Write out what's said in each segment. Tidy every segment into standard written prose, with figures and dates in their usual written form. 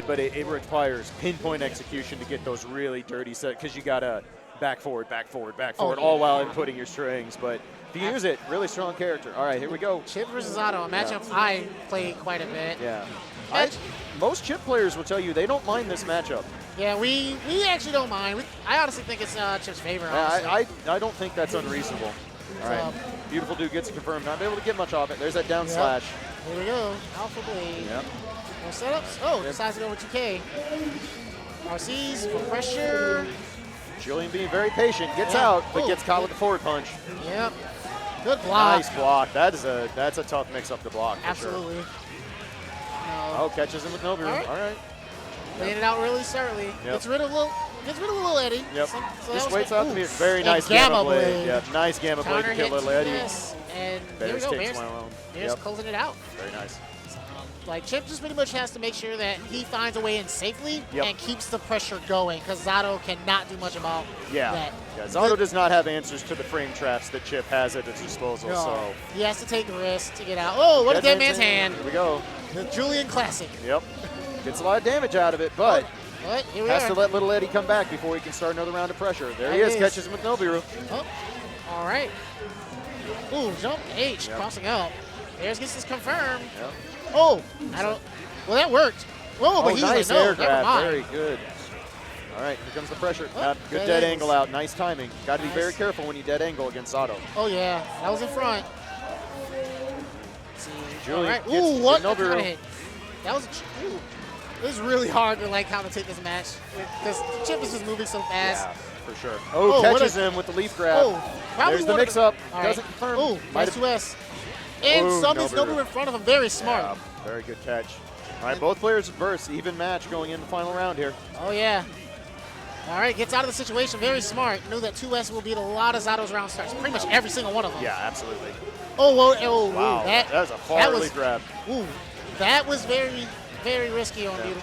but it requires pinpoint execution to get those really dirty sets because you got to back forward, all while inputting your strings. But if you use it, really strong character. All right, here we go. Chip versus Otto, a matchup I play quite a bit. Yeah. Most Chip players will tell you they don't mind this matchup. Yeah, we actually don't mind. I honestly think it's Chip's favorite, honestly. I don't think that's unreasonable. All right. Beautiful dude gets it confirmed. Not able to get much off it. There's that down slash. Here we go. Alpha Blade. Yep. No setups. Oh, decides to go with 2K. RCs for pressure. Julian being very patient. Gets out, but gets caught with the forward punch. Yep. Good block. Nice block. That's a tough mix-up to block. Absolutely. Sure. Oh, catches him with no room. All right. Laying it out really smartly. Yep. Gets rid of little Eddie. Yep. So just waits out the mirror. Very nice Gamma Blade. Yep. Nice Gamma Blade to kill little Eddie. Yes. And Bears there we go. takes one alone. Bears closing it out. Very nice. Like, Chip just pretty much has to make sure that he finds a way in safely and keeps the pressure going, because Zato cannot do much about that. Yeah, Zato does not have answers to the frame traps that Chip has at his disposal. So he has to take risks to get out. Oh, what a dead man's hand. Here we go. The Julian classic. Yep. Gets a lot of damage out of it, but here we has are. to let little Eddie come back before he can start another round of pressure. There he is. Catches him with Nobiru. Oh, all right. Ooh, jump H, crossing up. Bears gets this confirmed. Yep. Oh, I don't. Well, that worked. Whoa, but he's nice like, no, air grab. never mind. Very good. All right, here comes the pressure. Good dead dead ends. angle out. Nice timing. Got to be very careful when you dead angle against Zato. Oh, yeah. That was in front. Let's see. Julian All right. Ooh, what a Nobiru. hit. That was ooh. It was really hard to, like, commentate this match because Chip is just moving so fast. Yeah, for sure. Oh, catches him with the leaf grab. There's the mix-up. Doesn't confirm. Oh, nice 2S. And summons Nobiru in front of him. Very smart. Yeah, very good catch. All right, both players burst. Even match going in the final round here. Oh, yeah. All right, gets out of the situation. Very smart. Knew that 2S will beat a lot of Zato's round starts. Pretty much every single one of them. Yeah, absolutely. Oh, whoa, oh, wow. That was a far early grab. Ooh, that was very, very risky on dude.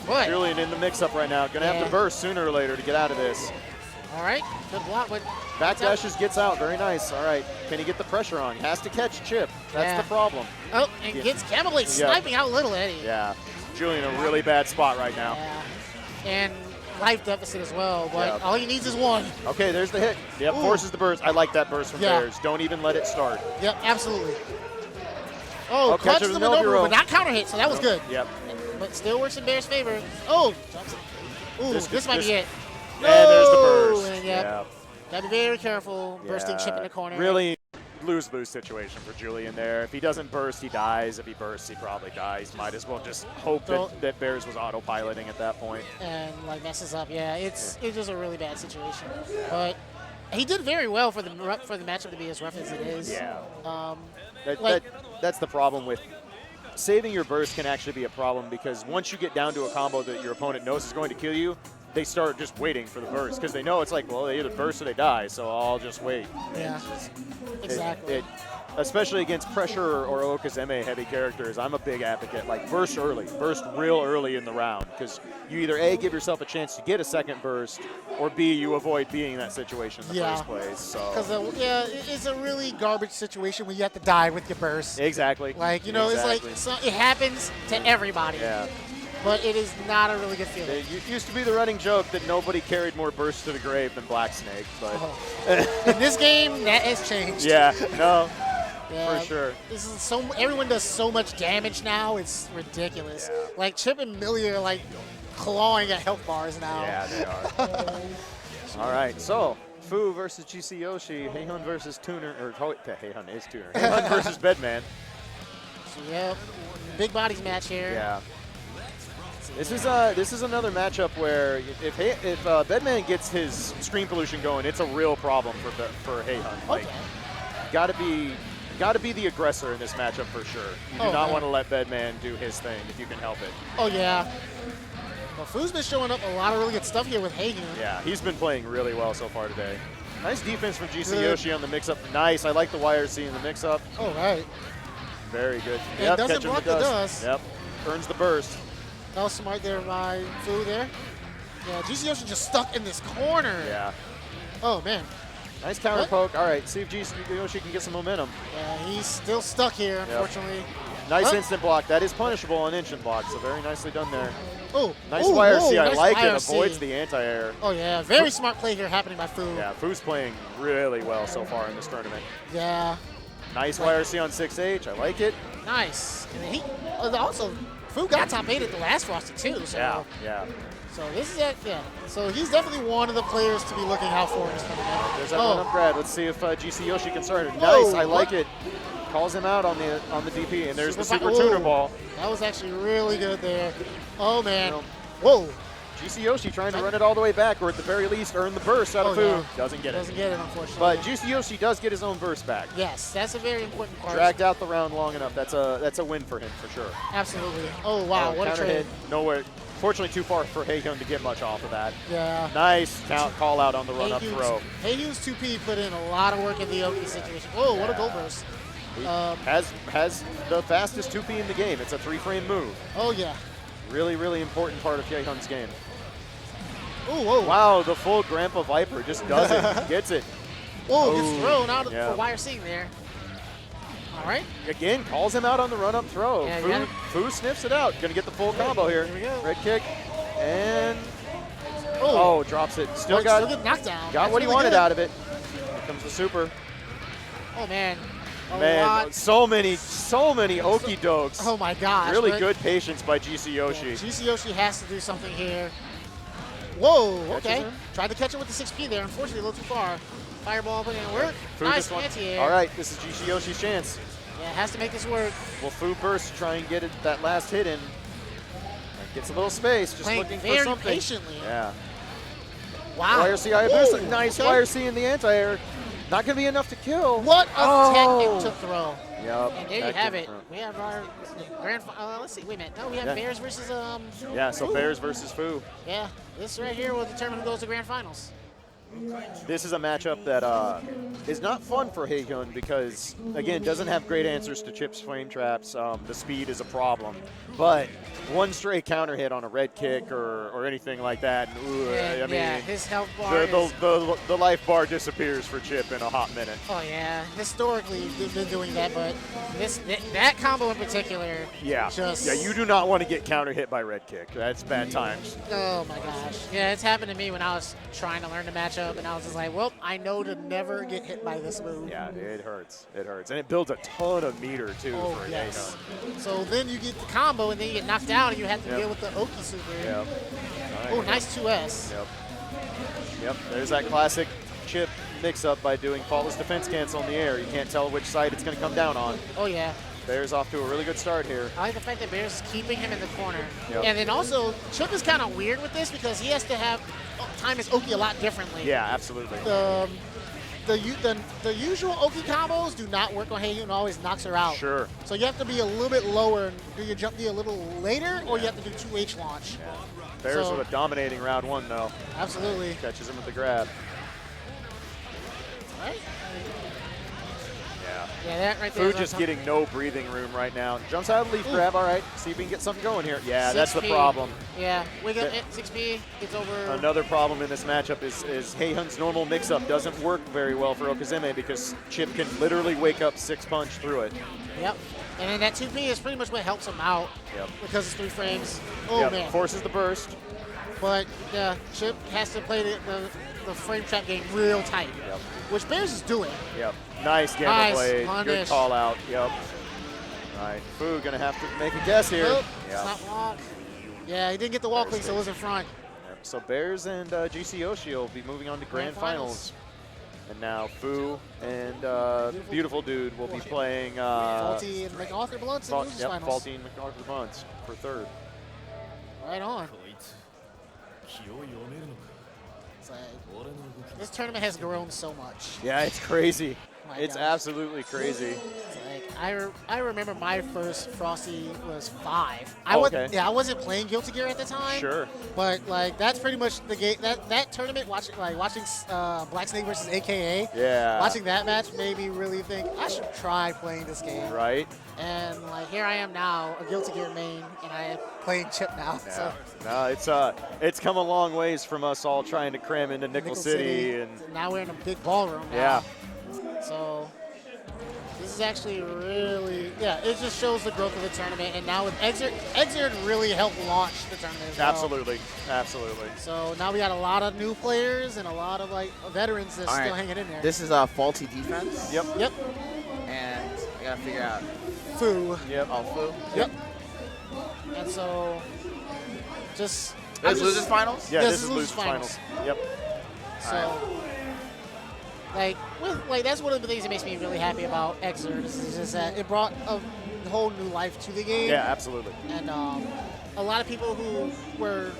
But Julian in the mix-up right now. Going to have to burst sooner or later to get out of this. All right, good block. But backdashes, gets out. Very nice. All right, can he get the pressure on? He has to catch Chip. That's the problem. Oh, and gets Gamma Blade sniping out little Eddie. Yeah, Julian in a really bad spot right now. Yeah, and life deficit as well, but all he needs is one. Okay, there's the hit. Yep, forces the burst. I like that burst from Bears. Don't even let it start. Yep, absolutely. Oh, clutches him over, but not counter hit, so that was good. Yep. But still works in Bears' favor. Oh, jumps it. Ooh, this might be it. No! And there's the burst. And gotta be very careful. Bursting Chip in the corner. Really lose-lose situation for Julian there. If he doesn't burst, he dies. If he bursts, he probably dies. Might as well just hope that Bears was autopiloting at that point. And like messes up. Yeah, it's just a really bad situation. But he did very well for the matchup to be as rough as it is. Yeah. That's the problem with saving your burst can actually be a problem because once you get down to a combo that your opponent knows is going to kill you, they start just waiting for the burst because they know it's like, well, they either burst or they die, so I'll just wait. Yeah, exactly. Especially against pressure or Okazeme heavy characters, I'm a big advocate. Like, burst early. Burst real early in the round because you either A, give yourself a chance to get a second burst, or B, you avoid being in that situation in the first place. So. Because, it's a really garbage situation when you have to die with your burst. Exactly. Like, it's like it happens to everybody. Yeah. But it is not a really good feeling. It used to be the running joke that nobody carried more bursts to the grave than Black Snake, but in this game, that has changed. Yeah, no, for sure. This is everyone does so much damage now. It's ridiculous. Yeah. Like Chip and Millie are like clawing at health bars now. Yeah, they are. All right, so Fu versus GC Yoshi, Heihun versus Tuner, or Heihun is Tuner. Heihun versus Bedman. So, big bodies match here. Yeah. This is another matchup where if Bedman gets his screen pollution going, it's a real problem for Heihun. Like, gotta be the aggressor in this matchup for sure. You do not want to let Bedman do his thing if you can help it. Oh yeah. Well, Fu's been showing up a lot of really good stuff here with Hagen. Yeah, he's been playing really well so far today. Nice defense from GC Yoshi on the mix-up. Nice. I like the YRC in the mix-up. Oh right. Very good. Yep, doesn't block the dust. Yep. Earns the burst. That was smart there by Fu there. Yeah, GC Yoshi just stuck in this corner. Yeah. Oh, man. Nice counter poke. All right, see if GC Yoshi can get some momentum. Yeah, he's still stuck here, unfortunately. Nice instant block. That is punishable on instant block, so very nicely done there. Oh, nice YRC. I nice like YRC. it. Avoids the anti-air. Oh, yeah. Very smart play here happening by Fu. Yeah, Fu's playing really well so far in this tournament. Yeah. Nice YRC on 6H. I like it. Nice. And he also, Fu got top 8 at the last Frosty, too. So. Yeah. So this is it, yeah. So he's definitely one of the players to be looking out for in this tournament. There's that run-up grab. Let's see if GC Yoshi can start it. Whoa, Nice, I like it. Calls him out on the DP, and there's the super Ooh, tuner ball. That was actually really good there. Oh, man. You know, whoa. GC Yoshi trying to run it all the way back, or at the very least earn the burst out of Fu. Yeah. Doesn't get it. Doesn't get it, unfortunately. But GC Yoshi does get his own burst back. Yes, that's a very important part. Dragged out the round long enough. That's a win for him for sure. Absolutely. Oh, wow. What a counter trade. hit. Nowhere. Fortunately, too far for Haehyun to get much off of that. Yeah. Nice call out on the run-up throw. Haehyun's 2P put in a lot of work in the Oki situation. Oh, what a goal burst. He has the fastest 2P in the game. It's a 3-frame move. Oh, yeah. Really, really important part of Haehyun's game. Oh, whoa. Wow, the full Grandpa Viper just does it. Gets it. Whoa, gets thrown out yeah. for YRC there. All right. Again, calls him out on the run-up throw. Yeah, Fu sniffs it out. Gonna get the full combo here. Here we go. Red kick, and drops it. Still got knocked down. Got what he wanted out of it. Here comes the super. Oh man. So many okie dokes. Oh my gosh. Really good patience by GC Yoshi. Yeah, GC Yoshi has to do something here. Whoa, okay. Tried to catch it with the 6P there. Unfortunately, a little too far. Fireball put in work. Nice anti-air. All right, this is GC Yoshi's chance. Yeah, has to make this work. Will Fu burst to try and get that last hit in? Gets a little space, just playing looking very for something. Patiently. Yeah. Wow. YRC Hayabusa. Nice YRC in the anti-air. Not going to be enough to kill. What a technique to throw. Yep. And there you have it. We have our grand let's see. Wait a minute. No, we have Bears versus Yeah, so Fu. Bears versus Fu. Yeah, this right here will determine who goes to grand finals. This is a matchup that is not fun for Haehyun because, again, doesn't have great answers to Chip's flame traps. The speed is a problem. But one straight counter hit on a red kick or anything like that, I mean, his health bar the life bar disappears for Chip in a hot minute. Oh, yeah. Historically, they've been doing that, but that combo in particular. Yeah. You do not want to get counter hit by red kick. That's bad times. Oh, my gosh. Yeah, it's happened to me when I was trying to learn the matchup, and I was just like, well, I know to never get hit by this move. Yeah, it hurts. It hurts. And it builds a ton of meter, too, for yes. Haehyun. So then you get the combo, and then you get knocked down, and you have to deal with the Oki super. Yep. Oh, nice 2S. Yep. There's that classic Chip mix-up by doing faultless defense cancel in the air. You can't tell which side it's going to come down on. Oh, yeah. Bears off to a really good start here. I like the fact that Bears is keeping him in the corner. Yep. And then also, Chip is kind of weird with this because he has to time his Oki a lot differently. Yeah, absolutely. The usual Oki combos do not work on Haehyun and always knocks her out. Sure. So you have to be a little bit lower and do your jump D a little later, or you have to do 2H launch. Yeah. Bears with a dominating round one, though. Absolutely. Catches him with the grab. Right? Yeah. Yeah, that right there. Fu just getting no breathing room right now. Jumps out of the leaf grab. All right. See if we can get something going here. Yeah, 6P. That's the problem. Yeah. We got 6P. Gets over. Another problem in this matchup is Haehyun's normal mix-up doesn't work very well for Okazeme because Chip can literally wake up 6-punch through it. Yep. And then that 2P is pretty much what helps him out. Yep. Because it's 3 frames. Oh, man. Forces the burst. But Chip has to play the frame trap game real tight. Yep. Which Bears is doing. Yep. Nice gamma blade. Punish. Good call out. Yep. All right. Fu gonna have to make a guess here. Nope. Yep. Stop block. Yeah, he didn't get the wall clean, so it was in front. Yep. So Bears and GC Yoshi will be moving on to grand finals. And now Fu and Beautiful Dude will be playing Faulty and MacArthur Blunts in losers finals. Faulty and MacArthur Blunts for third. Right on. It's like, this tournament has grown so much. Yeah, it's crazy. It's gosh. absolutely crazy. It's like, I remember my first Frosty was 5. Okay. I wasn't playing Guilty Gear at the time. Sure. But like that's pretty much the game. That tournament, watching Black Snake versus AKA. Yeah. Watching that match made me really think I should try playing this game. Right. And like here I am now, a Guilty Gear main, and I am playing Chip now. Yeah. So. No, it's come a long ways from us all trying to cram into Nickel City and now we're in a big ballroom now. Yeah. So this is actually really, yeah, it just shows the growth of the tournament. And now with Xrd really helped launch the tournament as well. Absolutely, absolutely. So now we got a lot of new players and a lot of like veterans that's All still right. hanging in there. This is faulty defense. Yep. Yep. And I gotta figure out. Foo. Yep. Oh, Fu. Yep. And so, just. This losers finals. Yeah, This this is is losers losers finals. Yep. So, that's one of the things that makes me really happy about Xrd is just that it brought a whole new life to the game. Yeah, absolutely. And a lot of people who were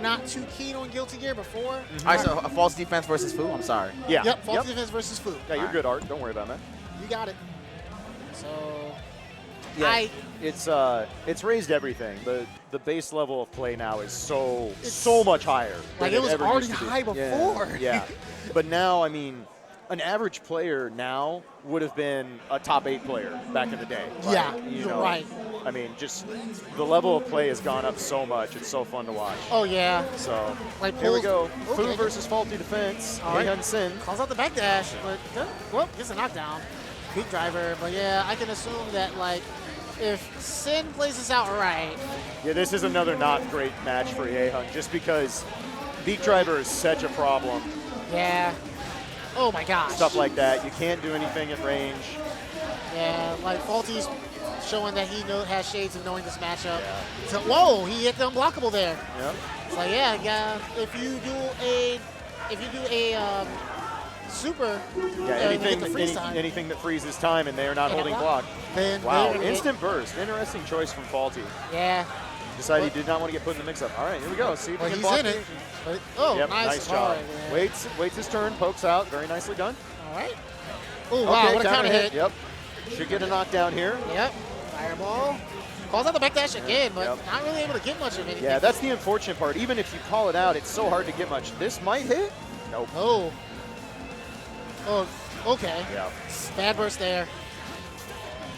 not too keen on Guilty Gear before. All right, so a false defense versus Fu. I'm sorry. Yeah. Yep, false defense versus Fu. Yeah, you're Alright. good, Art. Don't worry about that. You got it. So, Yeah, it's raised everything. The base level of play now is so much higher. Like, than it was ever already used to be. high before. Yeah, yeah. But now, I mean, an average player now would have been a top 8 player back in the day. Right? Yeah, You you're know, right. I mean, just the level of play has gone up so much. It's so fun to watch. Oh, yeah. So Like here we pulls- go. okay. Fu versus faulty defense. All right. Heihan Sin. Calls out the backdash, but well, gets a knockdown. Peak driver, but yeah, I can assume that like if Sin plays this out right, Yeah, this is another not great match for Heihan, just because beak driver is such a problem. yeah. Oh my gosh. Stuff like that. You can't do anything at range. Yeah, like Faulty's showing that he has shades of knowing this matchup. So, whoa, he hit the unblockable there. Yep. It's like yeah, if you do a super, Yeah, you get the freeze time, anything that freezes time and they are not And a holding block. block. then Wow, they're gonna instant burst. Interesting choice from Faulty. yeah. Decided he did not want to get put in the mix-up. All right, here we go. See if Well, we can he's block in it. But, oh, Yep, nice job. hard, man. Waits his turn, pokes out. Very nicely done. All right. Oh, wow, Okay, what a counter hit. Yep. Should get a knockdown here. Yep. Fireball. Calls out the backdash again, but Yep. not really able to get much of anything. Yeah, that's the unfortunate part. Even if you call it out, it's so hard to get much. This might hit. Nope. Oh. Oh, okay. Yeah. Bad burst there.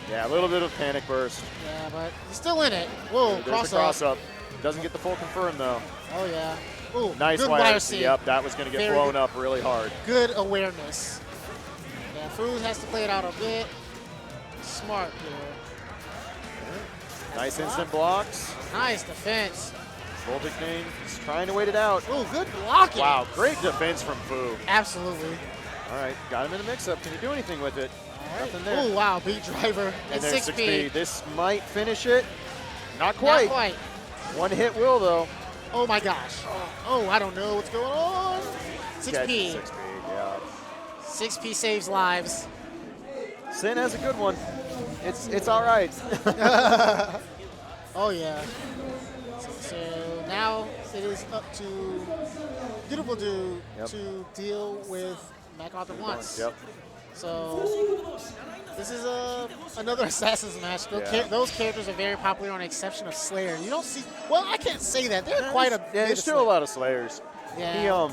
Yeah, a little bit of panic burst. Yeah, but he's still in it. Whoa, There's the cross up. Doesn't get the full confirm though. Oh, yeah. Ooh, Nice good wire C. Yep, that was going to get Very blown good. up really hard. Good awareness. Yeah, Food has to play it out a bit. Smart here. Nice instant blocks. Nice defense. Voltic name is trying to wait it out. Ooh, good blocking. Wow, great defense from Fu. Absolutely. All right, got him in the mix-up. Can you do anything with it? All right. Nothing there. Ooh, wow, beat driver. And And there's 6 speed. This might finish it. Not quite. Not quite. One hit will, though. Oh my gosh. Oh, I don't know what's going on. 6P. Catch 6 speed, yeah. 6P saves lives. Sin has a good one. It's all right. Oh yeah. So now it is up to Beautiful Dude Yep. to deal with MacArthur once. Yep. So this is another Assassin's match. Yeah. Those characters are very popular on the exception of Slayer. You don't see, well, I can't say that. They're quite a Yeah, bit there's of still a Slayer. lot of Slayers. Yeah.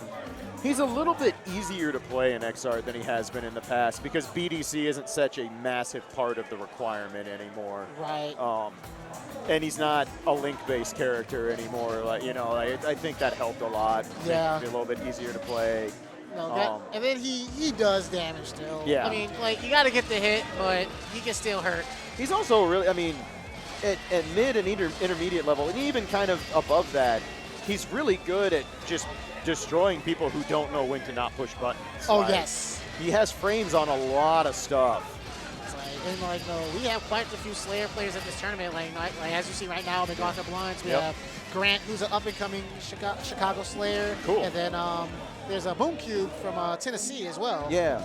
He's a little bit easier to play in XR than he has been in the past because BDC isn't such a massive part of the requirement anymore. Right. And he's not a link-based character anymore. Like I think that helped a lot. Yeah. Make it a little bit easier to play. No, and then he does damage still. Yeah. I mean, like, you got to get the hit, but he can still hurt. He's also really, I mean, at mid and intermediate level, and even kind of above that, he's really good at just destroying people who don't know when to not push buttons. Oh, Like, yes. He has frames on a lot of stuff. It's like, and like, no, we have quite a few Slayer players at this tournament. Like as you see right now, the MacArthur Blunts. We Yep. have Grant, who's an up-and-coming Chicago Slayer. Cool. And then there's a Boom Cube from Tennessee as well. Yeah.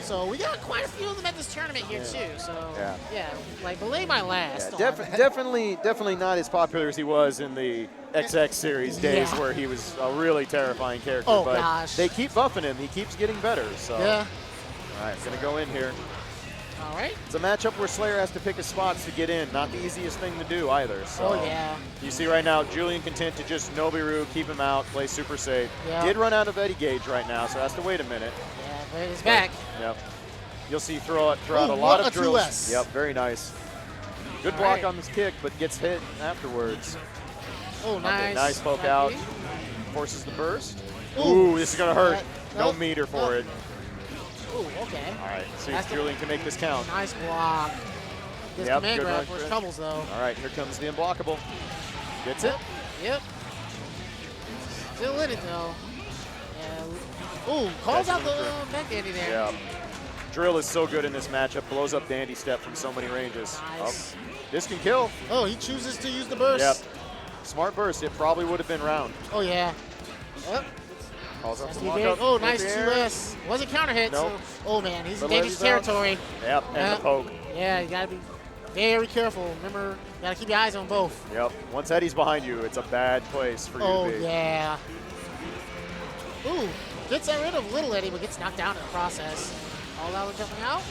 So we got quite a few of them at this tournament here too. So Yeah. like belay my last. Yeah, on- definitely not as popular as he was in the XX series days Yeah. where he was a really terrifying character. Oh, but gosh. they keep buffing him. He keeps getting better. So Yeah. all right, gonna go in here. All right. It's a matchup where Slayer has to pick his spots to get in. Not the easiest thing to do either. So Oh yeah. you see right now, Julian content to just Nobiru, keep him out, play super safe. Yeah. Did run out of Eddie Gauge right now, so has to wait a minute. Yeah, but it's back. Yep. You'll see throw out a Ooh, lot what of a drills. 2S. Yep, very nice. Good All block right. on this kick, but gets hit afterwards. Oh, nice. Okay, nice poke Happy. out. Forces the burst. Ooh. Ooh, this is gonna hurt. No Nope. meter for Nope. it. Ooh, okay. All right, see That's if the- Julian can make this count. Nice block. This Yep, command good grab run, for his Chris. troubles, though. All right, here comes the unblockable. Gets it. Yep. Still in it, though. Yeah. Ooh, calls out the back dandy there. Yeah. Drill is so good in this matchup. Blows up Dandy Step from so many ranges. Nice. Oh, this can kill. Oh, he chooses to use the burst. Yep. Smart burst. It probably would have been round. Oh, yeah. Yep. Calls up That's the the walk big- up. oh, in nice the air. 2S. Wasn't counter hit, Nope. so. Oh, man, he's in Little dangerous Eddie's out. territory. Yep, and Yep. the poke. Yeah, you gotta be very careful. Remember, gotta keep your eyes on both. Yep. Once Eddie's behind you, it's a bad place for you Oh, to be. yeah. Ooh, gets rid of little Eddie, but gets knocked down in the process. All out jumping out.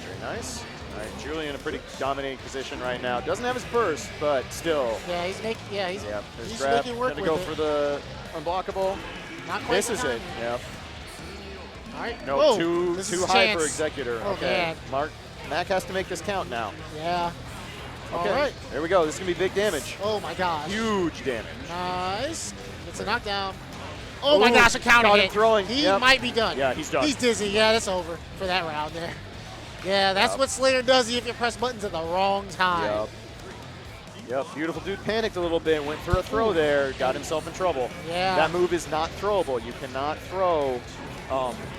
Very nice. All right, Julian in a pretty dominating position right now. Doesn't have his burst, but still. Yeah, he's making. Yeah, he's. Yep. There's He's grab. making work Gonna with go it. for the unblockable. Not quite. This is it. Yep. All right. No, Whoa, too this is a high for chance. Executor. Oh, okay. man. Mac has to make this count now. Yeah. Okay. All right. There we go. This is gonna be big damage. Oh my gosh. Huge damage. Nice. It's a knockdown. Oh my Ooh, gosh, a counter got him hit. throwing. He Yep. might be done. Yeah, he's done. He's dizzy. Yeah, that's over for that round there. Yeah, that's Yep. what Slayer does if you press buttons at the wrong time. Yep. Yep. Beautiful dude panicked a little bit. Went for a throw there. Got himself in trouble. Yeah. That move is not throwable. You cannot throw.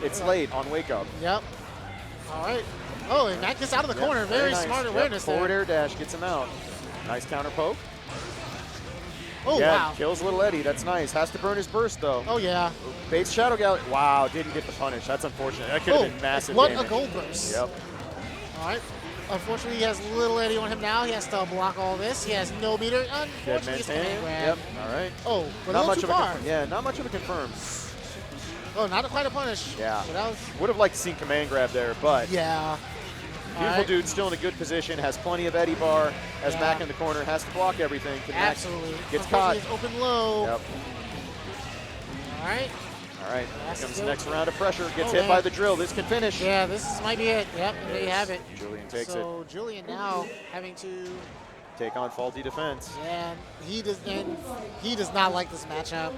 It's late on wake up. Yep. All right. Oh, and Matt gets out of the Yep, corner. Very nice. smart Yep, awareness forward there. air dash gets him out. Nice counter poke. Oh, yeah, wow. kills little Eddie. That's nice. Has to burn his burst though. Oh, yeah. Bates Shadow Galley. Wow, didn't get the punish. That's unfortunate. That could have been massive what damage. a gold burst. Yep. All right. Unfortunately, he has little Eddie on him now. He has to block all this. He has no meter. Unfortunately, Deadman's it's command hand. grab. Yep. All right. Oh, but Not a much little of too a far. confirm. Yeah, not much of a confirm. Oh, not quite a punish. Yeah. But that was, Would have liked to see command grab there, but yeah. beautiful All right. dude, still in a good position, has plenty of Eddie bar, has Yeah. Mac in the corner, has to block everything. Can Mac- Absolutely. Gets caught. Unfortunately, it's open low. Yep. All right. All right. That's Here comes good. the next round of pressure. Gets Oh, hit man. by the drill. This can finish. Yeah, this might be it. Yep, and there you have it. Julian takes it. So Julian now having to, Take on faulty defense. and he does not like this matchup.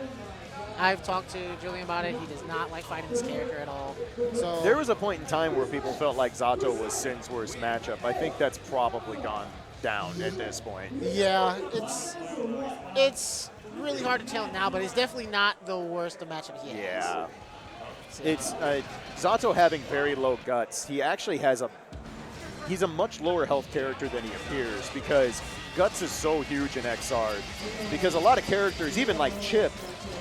I've talked to Julian about it. He does not like fighting this character at all. So There was a point in time where people felt like Zato was Sin's worst matchup. I think that's probably gone down at this point. yeah, it's really hard to tell now, but it's definitely not the worst matchup he has. Yeah. So, It's Zato having very low guts. He actually has he's a much lower health character than he appears because guts is so huge in XR. Because a lot of characters, even like Chip,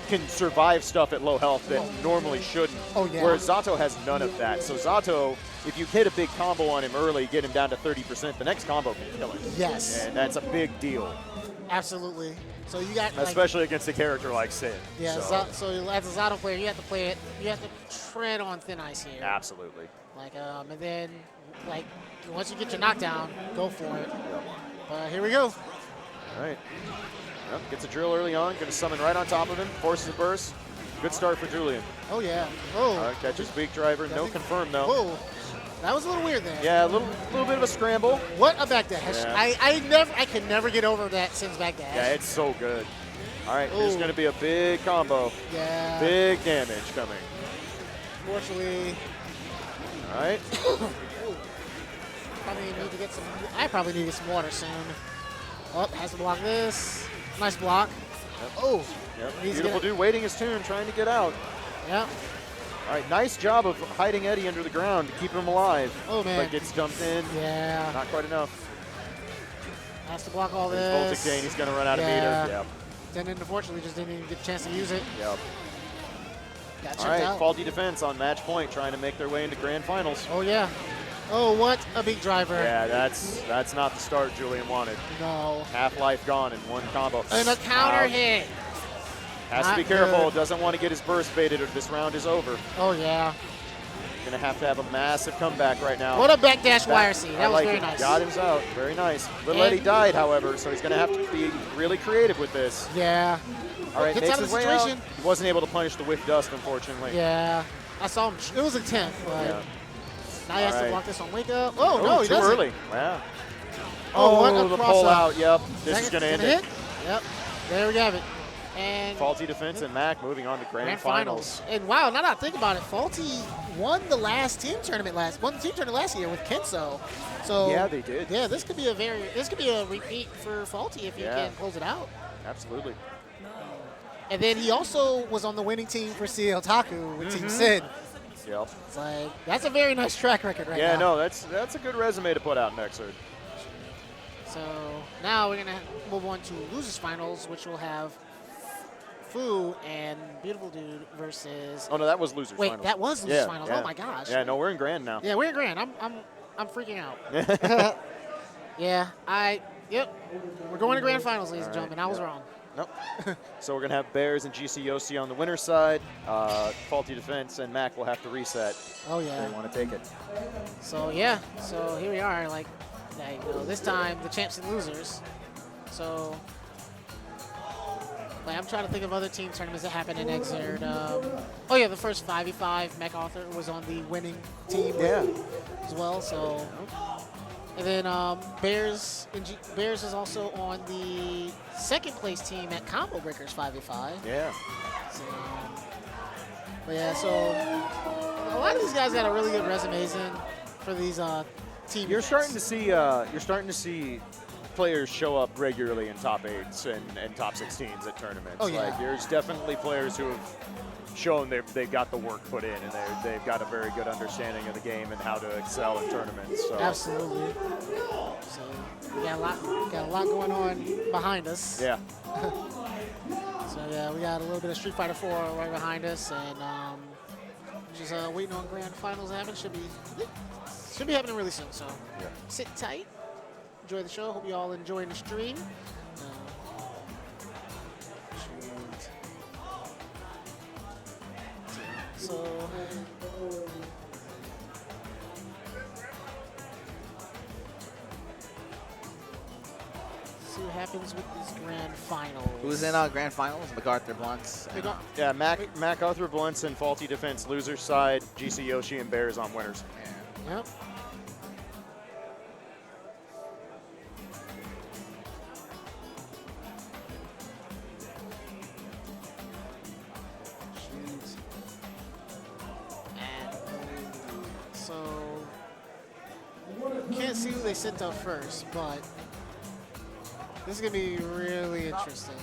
can survive stuff at low health that normally shouldn't. Oh, yeah. Whereas Zato has none of that. So Zato, if you hit a big combo on him early, get him down to 30%, the next combo can kill him. yes, And that's a big deal, absolutely. So you got like, especially against a character like Sin. yeah. So, So as a Zato player, you have to play it. You have to tread on thin ice here. absolutely. Like and then like once you get your knockdown, go for it. But here we go. All right. Yep, gets a drill early on, going to summon right on top of him, forces a burst. Good start for Julian. Oh yeah. Oh. All right, catches weak driver, no confirm though. Whoa. That was a little weird there. Yeah, a little bit of a scramble. What a backdash. Yeah. I can never get over that Sin's backdash. Yeah, it's so good. All right, there's Ooh. going to be a big combo. Yeah. Big damage coming. Fortunately, All right. I probably need to get some water soon. Oh, has to block this. Nice block. Yep. Oh. Yep. Needs to Beautiful get- dude waiting his turn, trying to get out. Yep. All right, nice job of hiding Eddie under the ground to keep him alive. Oh, man. But gets dumped in. Yeah. Not quite enough. Has to block all There's Voltic this. Dane, he's going to run out of Yeah. meter. Yep. Then unfortunately just didn't even get a chance to use it. Yep. Got All checked right, out. faulty defense on match point, trying to make their way into grand finals. Oh yeah. Oh, what a big driver. Yeah, that's not the start Julian wanted. No. Half-life gone in one combo. And a counter Ouch. hit. Has to Not be careful. good. Doesn't want to get his burst baited or this round is over. Oh yeah. Going to have a massive comeback right now. What a backdash wire seat. I That was like very it. nice. Got him out. Very nice. Little And- Eddie died, however, so he's going to have to be really creative with this. Yeah. All right, Gets makes out of his the way out. situation. He wasn't able to punish the whiff dust, unfortunately. Yeah. I saw him. It was a 10, but Yeah. now he has to Alright. block this on wake up. Oh, Oh, no, he too doesn't. early. Wow. Oh, what a the cross pull up. out. Yep. This is Second- going to end gonna it. hit? Yep. There we have it. And Faulty defense and Mac moving on to grand finals. And wow, now that I think about it, Faulty won the team tournament last year with Kenso. So Yeah, they did. Yeah, this could be a repeat for Faulty if he can close it out. Absolutely. And then he also was on the winning team for CL Taku with Team Sid. Yep. It's like, that's a very nice track record right now. Yeah, no, that's a good resume to put out next. So now we're gonna move on to losers finals, which will have Fu and Beautiful Dude versus. Oh no, that was losers finals. Wait, that was losers finals. Yeah. Oh my gosh. Yeah, no, we're in grand now. Yeah, we're in grand. I'm freaking out. Yeah, we're going to grand finals, ladies and gentlemen. I was wrong. Nope. So we're gonna have Bears and GC Yoshi on the winner's side. Faulty defense and Mac will have to reset. Oh yeah. If they want to take it. So yeah, so here we are. Like this time the champs and losers. So I'm trying to think of other team tournaments that happened in Exerd. Oh yeah, the first 5v5 MacArthur was on the winning team as well. So. And then Bears is also on the second place team at Combo Breakers 5v5. Yeah. So, but yeah, so a lot of these guys got a really good resumes in for these teams. You're starting to see players show up regularly in top 8s and top 16s at tournaments. Oh yeah. Like there's definitely players who have shown they've got the work put in and they've got a very good understanding of the game and how to excel in tournaments. So. Absolutely. So we got a lot going on behind us. Yeah. So yeah, we got a little bit of Street Fighter 4 right behind us, and just waiting on grand finals to happen. Should be happening really soon. So sit tight, enjoy the show. Hope you all enjoying the stream. So see what happens with these grand finals. Who's in grand finals? MacArthur Blunts. Yeah, MacArthur Blunts and Faulty defense losers side. GC Yoshi and Bears on winners. Yeah. Yep. Can't see who they sent out first, but this is gonna be really interesting.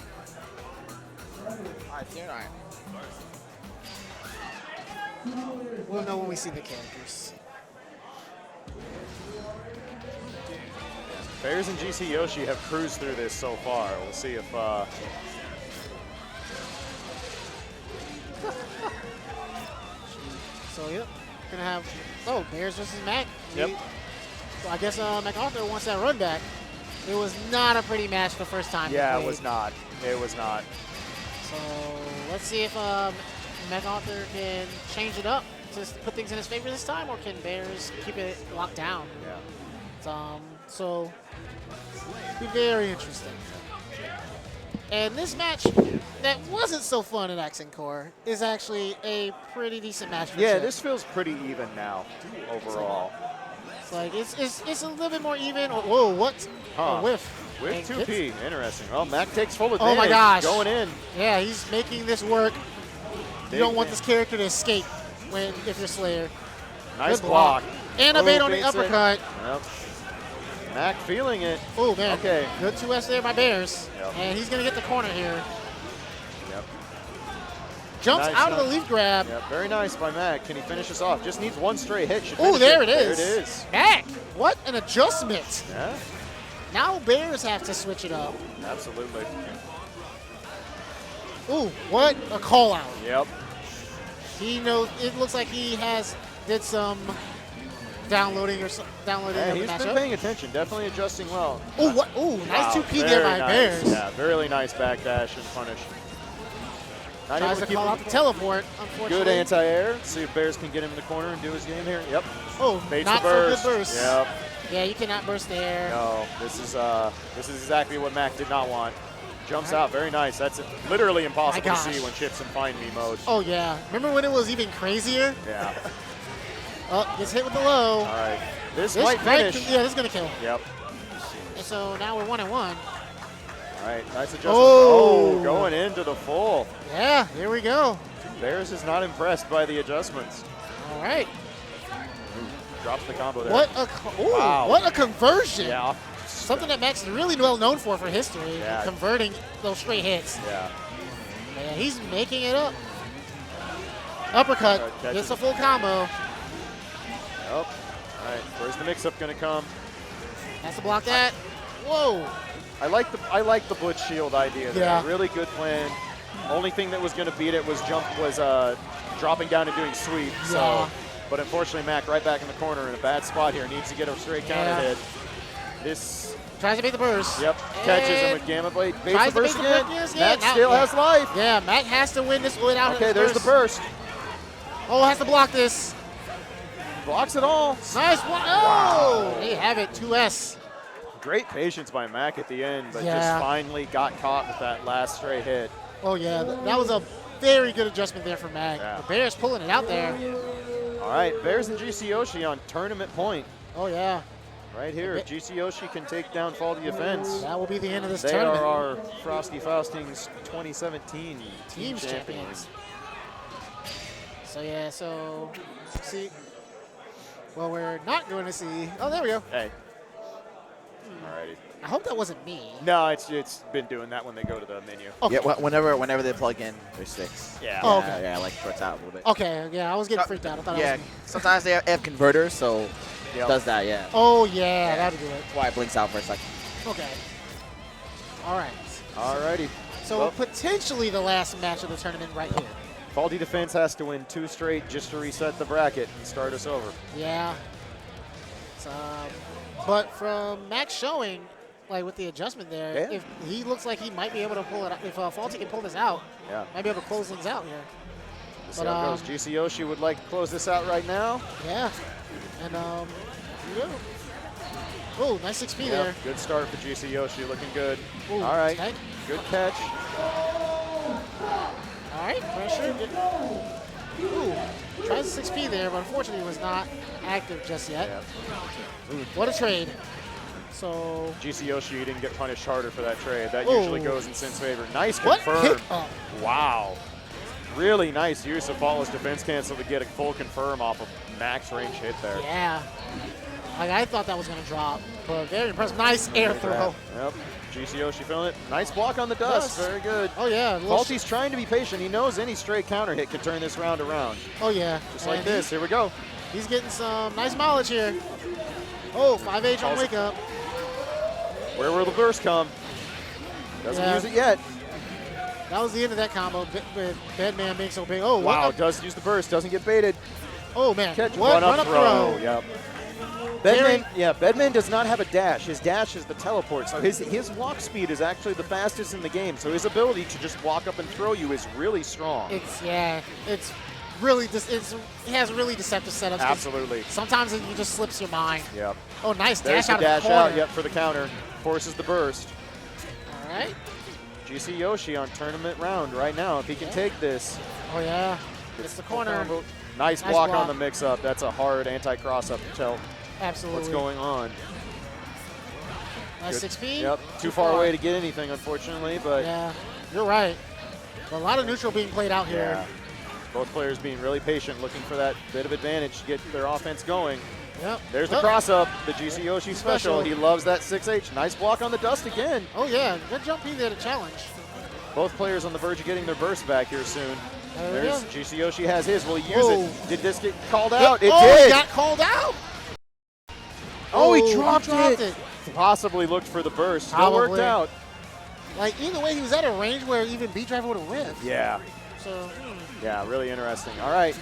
We'll know when we see the characters. Bears and GC Yoshi have cruised through this so far. We'll see if So yep, gonna have Bears versus Mac. Yep. So I guess MacArthur wants that run back. It was not a pretty match the first time. Yeah, it was not. It was not. So let's see if MacArthur can change it up to put things in his favor this time, or can Bears keep it locked down? Yeah. So be very interesting. And this match that wasn't so fun at Accent Core is actually a pretty decent match for Chip. This feels pretty even now overall. It's like it's a little bit more even. Whoa, what? Huh. A whiff. With 2P, interesting. Well, Mac takes full advantage. Oh my gosh. Going in. Yeah, he's making this work. You don't want this character to escape if you're Slayer. Nice block. And a bait on the baits it. uppercut. Yep. Mac feeling it. Oh man. Okay. Good 2S there by Bears. Yep. And he's gonna get the corner here. Yep. Jumps Nice out of the leaf grab. Yep. Very nice by Mac. Can he finish this off? Just needs one straight hit. Oh, there it is. There it is. Mac, what an adjustment. Yeah. Now Bears have to switch it up. Absolutely. Ooh, what a call out. Yep. He knows. It looks like he did some downloading Yeah, of he's the been matchup. paying attention. Definitely adjusting well. Oh, what? Ooh, nice 2P there by nice. Bears. Yeah, really nice backdash and punish. Not Tries able to call out the teleport, unfortunately. Good anti-air. See if Bears can get him in the corner and do his game here. Yep. Oh, Baits not the so burst. good burst. Yep. Yeah, you cannot burst there. No, this is exactly what Mac did not want. Jumps out, very nice. That's literally impossible to see when Chips in Find Me mode. Oh yeah, remember when it was even crazier? Yeah. Oh, gets hit with the low. All right, this might finish. Yeah, this is gonna kill. Yep. And so now we're 1-1. All right, nice adjustment. Oh. Oh, going into the full. Yeah, here we go. Bears is not impressed by the adjustments. All right. Drops the combo there. What a conversion. Yeah. Something that Max is really well known for history, Yeah. converting those straight hits. Yeah. Yeah, he's making it up. Uppercut, gets a full combo. Oh, all right. Where's the mix-up going to come? Has to block that. Whoa. I like the Butch Shield idea there. Yeah. Really good plan. Only thing that was going to beat it was dropping down and doing sweep. Yeah. So, but unfortunately, Mac right back in the corner in a bad spot here. Needs to get a straight counter hit. This tries to beat the burst. Yep. Catches him with Gamma Blade. Baits the burst again. Mac still has life. Yeah, Mac has to win this without Okay, there's the burst. Oh, has to block this. Blocks it all. Nice one. Oh, they have it. 2S. Great patience by Mac at the end, but Yeah. just finally got caught with that last straight hit. Oh, yeah. That was a very good adjustment there for Mac. Yeah. The Bears pulling it out there. All right, Bears and GC Yoshi on tournament point. Oh, yeah. Right here, if GC Yoshi can take down Faulty Defense, That will be the end of this they tournament. are our Frosty Faustings 2017 Teams champions. champions. So, yeah, so, see. Well, we're not going to see. Oh, there we go. Hey. Alrighty. I hope that wasn't me. No, it's been doing that when they go to the menu. Okay. Yeah, whenever they plug in their sticks. Yeah. Oh, okay. Yeah, like shorts out a little bit. Okay, yeah, I was getting freaked out. I thought Yeah, it was me. sometimes they have converters, so it does that, yeah. Oh, yeah, that'd do it. That's why it blinks out for a second. Okay. All right. Alrighty. So Well, potentially the last match of the tournament right here. Faulty Defense has to win 2 straight just to reset the bracket and start us over. Yeah. So, but from Max showing, like with the adjustment there, Yeah. if he looks like he might be able to pull it out, if Faulty can pull this out, Yeah. might be able to close things out here. We'll see But, how it goes. GC Yoshi would like to close this out right now. Yeah. And, here we go. Oh, nice 6P Yep, there. good start for GC Yoshi, looking good. Ooh, All right, tight. good catch. All right, pressure. Ooh, tries a 6P there, but unfortunately was not active just yet. Yep. What a trade. So, GC Yoshi didn't get punished harder for that trade. That Ooh. usually goes in Sin's favor. Nice what confirm. pick up? Wow. Really nice use of Faultless defense cancel to get a full confirm off of max range hit there. Yeah. Like, I thought that was going to drop, but very impressive. Nice air throw. Yep. GC Yoshi feeling it. Nice block on the dust. Dust. Very good. Oh, yeah. Faulty's trying to be patient. He knows any straight counter hit can turn this round around. Oh, yeah. Just like And this. Here we go. He's getting some nice mileage here. Oh, 5H on wake up. Where will the burst come? Doesn't Yeah. use it yet. That was the end of that combo with Bedman being so big. Oh, Wow, what does use the burst. Doesn't get baited. oh, man. Catch What? run up throw. Yep. Very- Bedman does not have a dash. His dash is the teleport. So his walk speed is actually the fastest in the game. So his ability to just walk up and throw you is really strong. It's really, it has really deceptive setups. 'Cause Absolutely. Sometimes it just slips your mind. Yep. Oh, nice There's dash the out dash of the corner. out. Yep, for the counter. Forces the burst. All right. GC Yoshi on tournament round right now. If he can take this. Oh, yeah. It's the corner. Combo. Nice Nice block block. on the mix-up. That's a hard anti-cross up to tell Absolutely. what's going on. Nice Good. 6P. Yep, too far away to get anything, unfortunately, but Yeah, you're right. A lot of neutral being played out here. yeah. Both players being really patient, looking for that bit of advantage to get their offense going. Yep. There's the Oh. cross-up, the GC Yoshi special. Special. He loves that 6H. Nice block on the dust again. Oh, yeah. Good jump P there to challenge. Both players on the verge of getting their burst back here soon. There we There's go. GC Yoshi has his. Will he use Whoa. it? Did this get called Yep. out? It oh, did. he got called out. Oh, he dropped it. it. Possibly looked for the burst. Still worked Probably. out. Like, either way, he was at a range where even B-Driver would have ripped. Yeah. So, Yeah, really interesting. All right.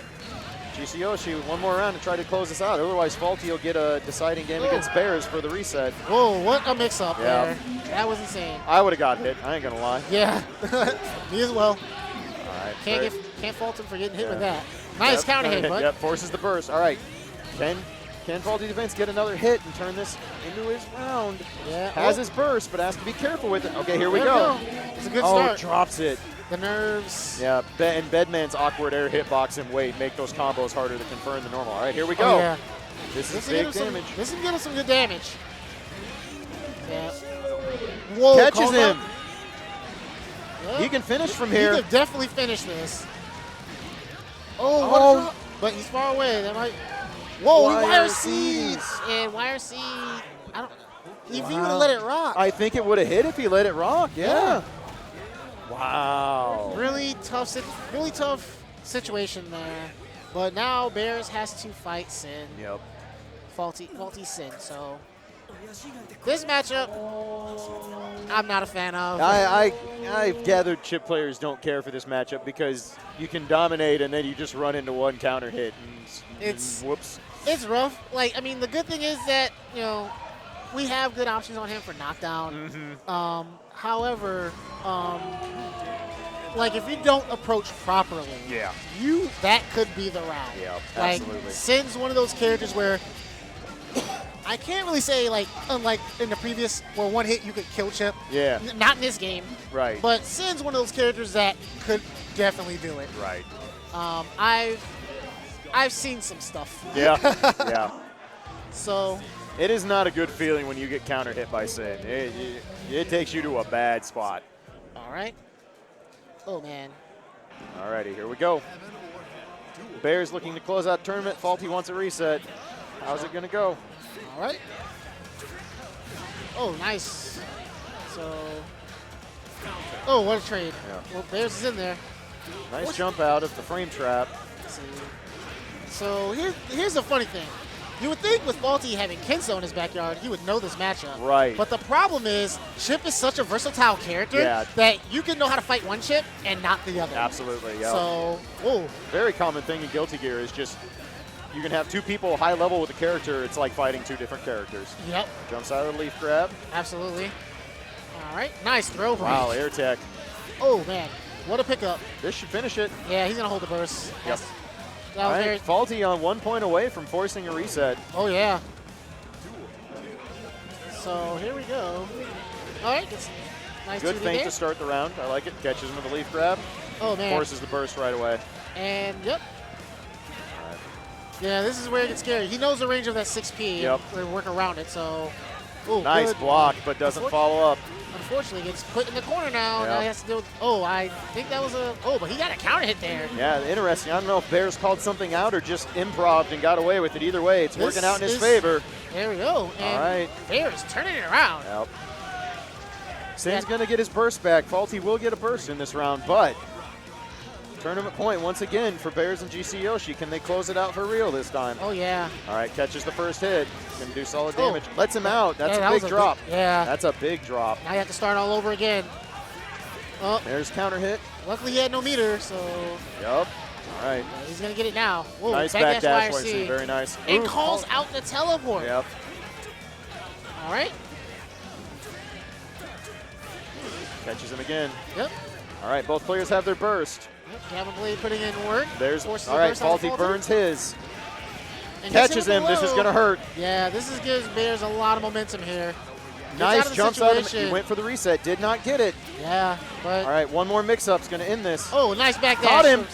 GC Yoshi, one more round to try to close this out. Otherwise, Faulty will get a deciding game against Bears for the reset. whoa, what a mix-up Yeah. there. That was insane. I would have got hit. I ain't going to lie. Yeah. Me as well. All right. Can't fault him for getting hit with Yeah. that. Nice Yep. counter hit, bud. Yep, forces the burst. All right. Can Faulty Defense get another hit and turn this into his round? Yeah. Has his burst, but has to be careful with it. Okay, here we There go. It's a good Oh, start. drops it. The nerves. Yeah, and Bedman's awkward air hitbox and weight make those combos harder to confirm the normal. All right, here we go. Oh, yeah. This is will get big him some- damage. This will get him some good damage. Yeah. Whoa, Catches calls him. out. Yep. He can finish from here. He could definitely finish this. Oh. What a drop. But he's far away. That might. Whoa, he wire YRCs. seeds. And YRC, I don't. If he would have let it rock. I think it would have hit if he let it rock. Yeah. Wow. Really tough situation there. But now Bears has to fight Sin. Yep. Faulty Sin. So this matchup, I'm not a fan of. I've gathered chip players don't care for this matchup because you can dominate and then you just run into one counter hit and whoops. It's rough. Like, I mean, the good thing is that, you know, we have good options on him for knockdown. Mm-hmm. However, like if you don't approach properly, that could be the round. Yeah, like, absolutely. Sin's one of those characters where I can't really say, like, unlike in the previous where one hit you could kill Chip. Yeah. Not in this game. Right. But Sin's one of those characters that could definitely do it. Right. I've seen some stuff. Yeah. Yeah. So it is not a good feeling when you get counter hit by Sin. It takes you to a bad spot. All right. Oh, man. All righty, here we go. Bears looking to close out tournament. Faulty wants a reset. How's it going to go? All right. Oh, nice. So, oh, what a trade. Yeah. Well, Bears is in there. Nice jump out of the frame trap. Let's see. So here's the funny thing. You would think with Faulty having Kenzo in his backyard, he would know this matchup. Right. But the problem is, Chip is such a versatile character that you can know how to fight one Chip and not the other. Absolutely, yeah. So, whoa. Very common thing in Guilty Gear is just you can have two people high level with a character. It's like fighting two different characters. Yep. Jumps out of the leaf grab. Absolutely. All right. Nice throw. Wow, air tech. Oh, man. What a pickup. This should finish it. Yeah, he's going to hold the burst. Yep. That was very Faulty on 1 point away from forcing a reset. Oh, yeah. So here we go. All right. Nice Good 2D feint there. to start the round. I like it. Catches him with a leaf grab. Oh, man. Forces the burst right away. And, yep. Yeah, this is where it gets scary. He knows the range of that 6P. Yep. We're working around it, so. Ooh, nice good. block, but doesn't follow up. Unfortunately, gets put in the corner now. Yep. Now he has to deal with. Oh, I think that was a. Oh, but he got a counter hit there. Yeah, interesting. I don't know if Bears called something out or just improv'd and got away with it. Either way, it's working out in his favor. There we go. And all right. Bears turning it around. Yep. Sin's going to get his burst back. Faulty will get a burst in this round, but tournament point once again for Bears and GC Yoshi. Can they close it out for real this time? Oh, yeah. All right, catches the first hit. Going to do solid damage. Lets him out. That's yeah, a big drop. Yeah. That's a big drop. Now you have to start all over again. Oh. There's counter hit. Luckily, he had no meter, so. Yep. All right. Yeah, he's going to get it now. Whoa, nice back dash. YRC. Very nice. And calls out the teleport. Yep. All right. Catches him again. Yep. All right, both players have their burst. Yep. Gavin Blade putting in work. There's all right. Faulty burns his. And catches him. This is going to hurt. Yeah, this gives Bears a lot of momentum here. Nice jumps out of him. He went for the reset. Did not get it. Yeah, but. All right, one more mix-up is going to end this. Oh, nice back dash. Caught him.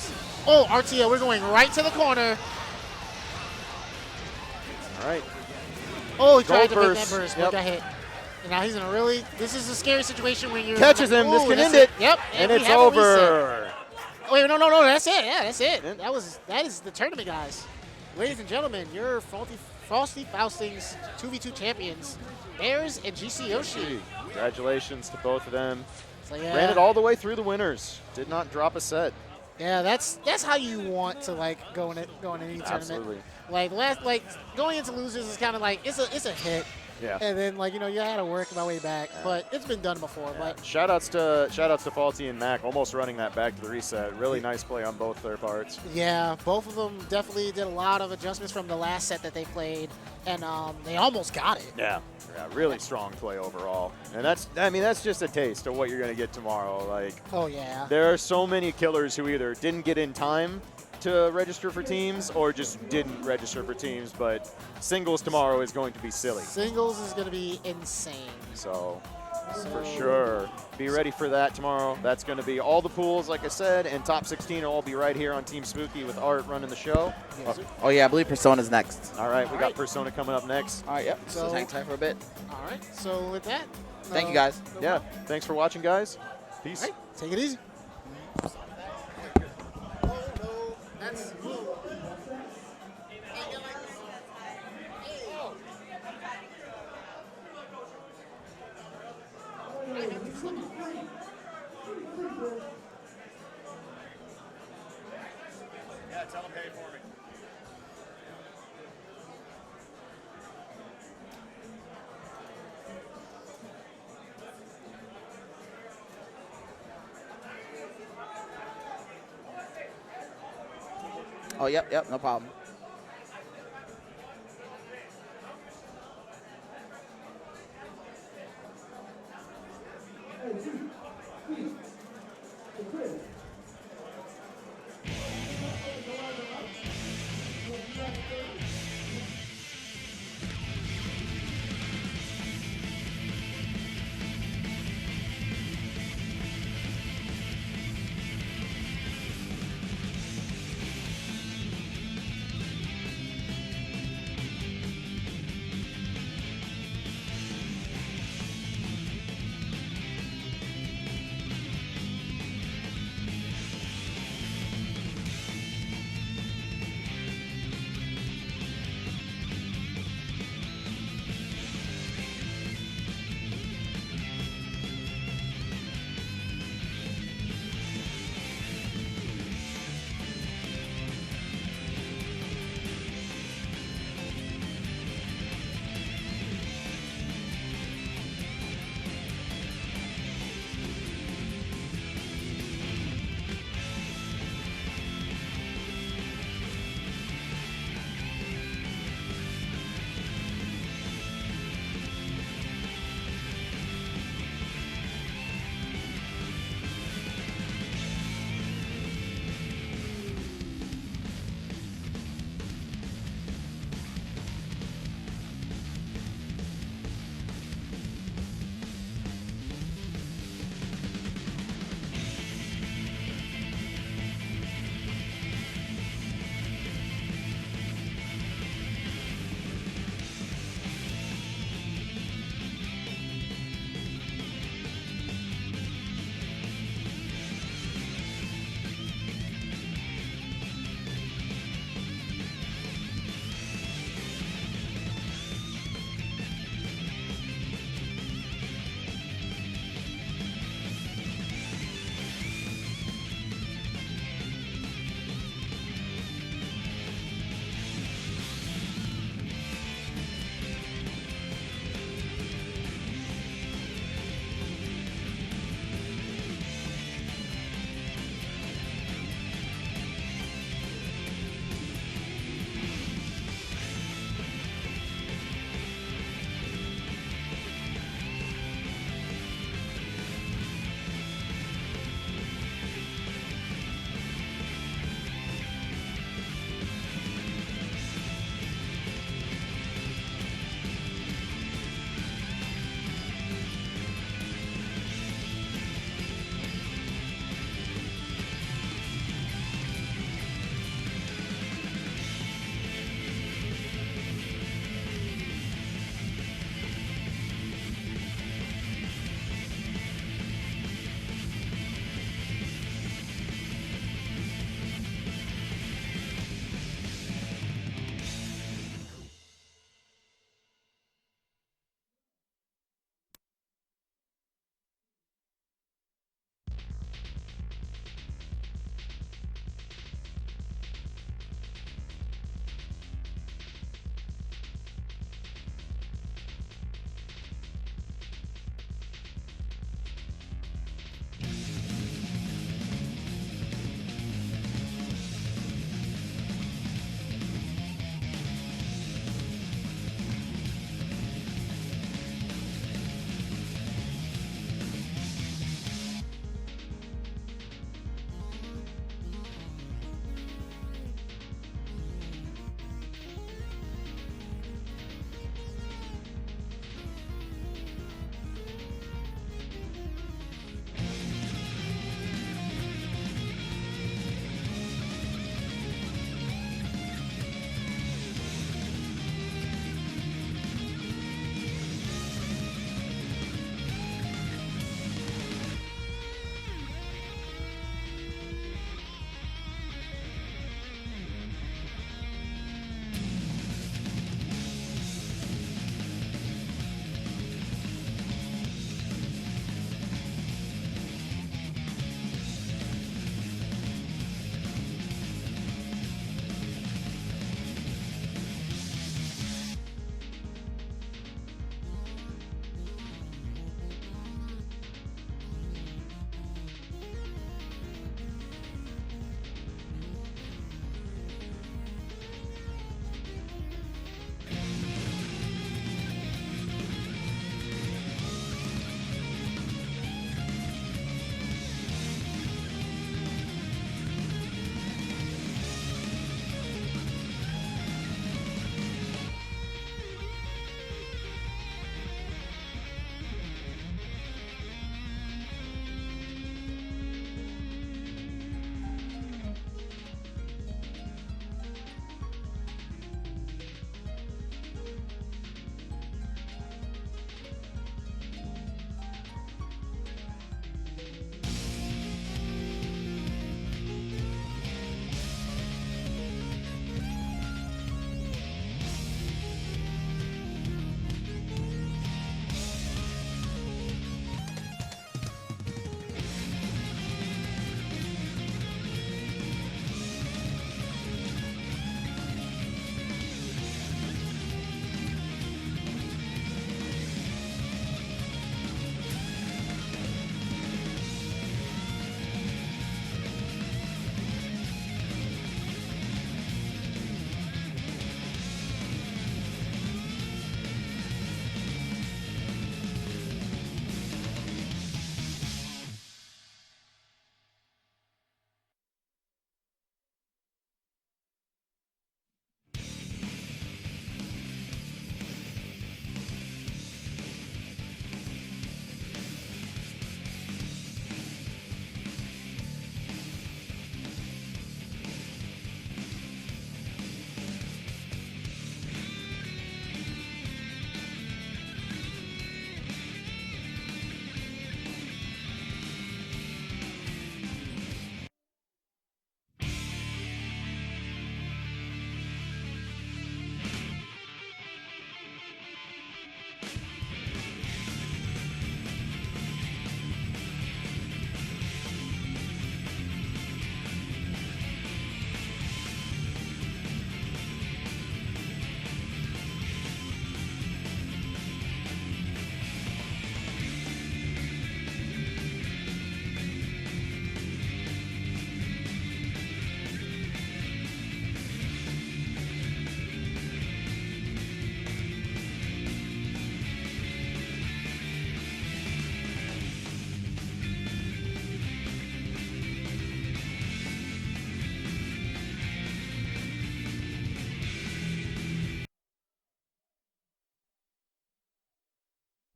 Oh, RTO, we're going right to the corner. All right. Oh, he tried to make that burst, yep. but got hit. And now he's in a really. This is a scary situation when you're. Catches him. This can end it. Yep. And it's over. Wait, no, that's it. Yeah, that's it. That is the tournament, guys. Ladies and gentlemen, your Frosty Faustings 2v2 champions, Bears and GC Yoshi. Congratulations to both of them. So, yeah. Ran it all the way through the winners. Did not drop a set. Yeah, that's how you want to go in any tournament. Absolutely. Like going into losers is kind of like it's a hit. Yeah. And then you had to work my way back, but it's been done before. Yeah. But shout outs to Faulty and Mac, almost running that back to the reset. Really nice play on both their parts. Yeah, both of them definitely did a lot of adjustments from the last set that they played, and they almost got it. Yeah, really strong play overall. And that's just a taste of what you're going to get tomorrow. Like, oh yeah, there are so many killers who either didn't get in time to register for teams or just didn't register for teams, but singles tomorrow is going to be silly. Singles is going to be insane. So for sure, be ready for that tomorrow. That's going to be all the pools, like I said, and top 16 will all be right here on Team Spooky with Art running the show. Oh yeah, I believe Persona's next. All right, we got Persona coming up next. All right, yep. So hang tight for a bit. All right, so with that. Thank you guys. Yeah, thanks for watching, guys. Peace. Right. Take it easy. Yeah, tell him pay for me. Oh, yep, no problem.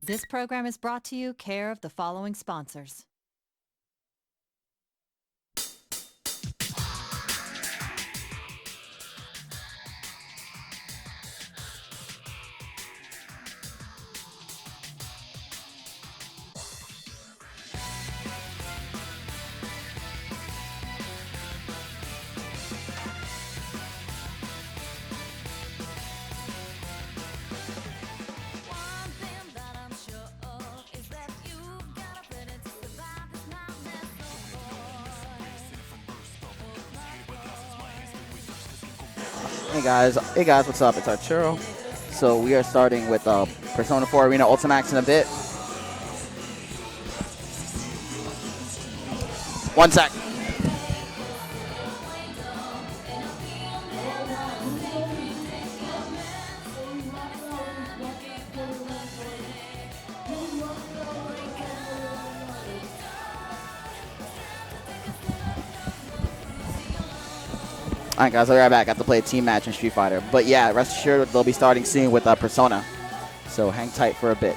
This program is brought to you care of the following sponsors. Hey guys, what's up? It's Arturo. So we are starting with Persona 4 Arena Ultimax in a bit. 1 sec. Alright guys, I'll be right back. I have to play a team match in Street Fighter. But yeah, rest assured they'll be starting soon with Persona. So hang tight for a bit.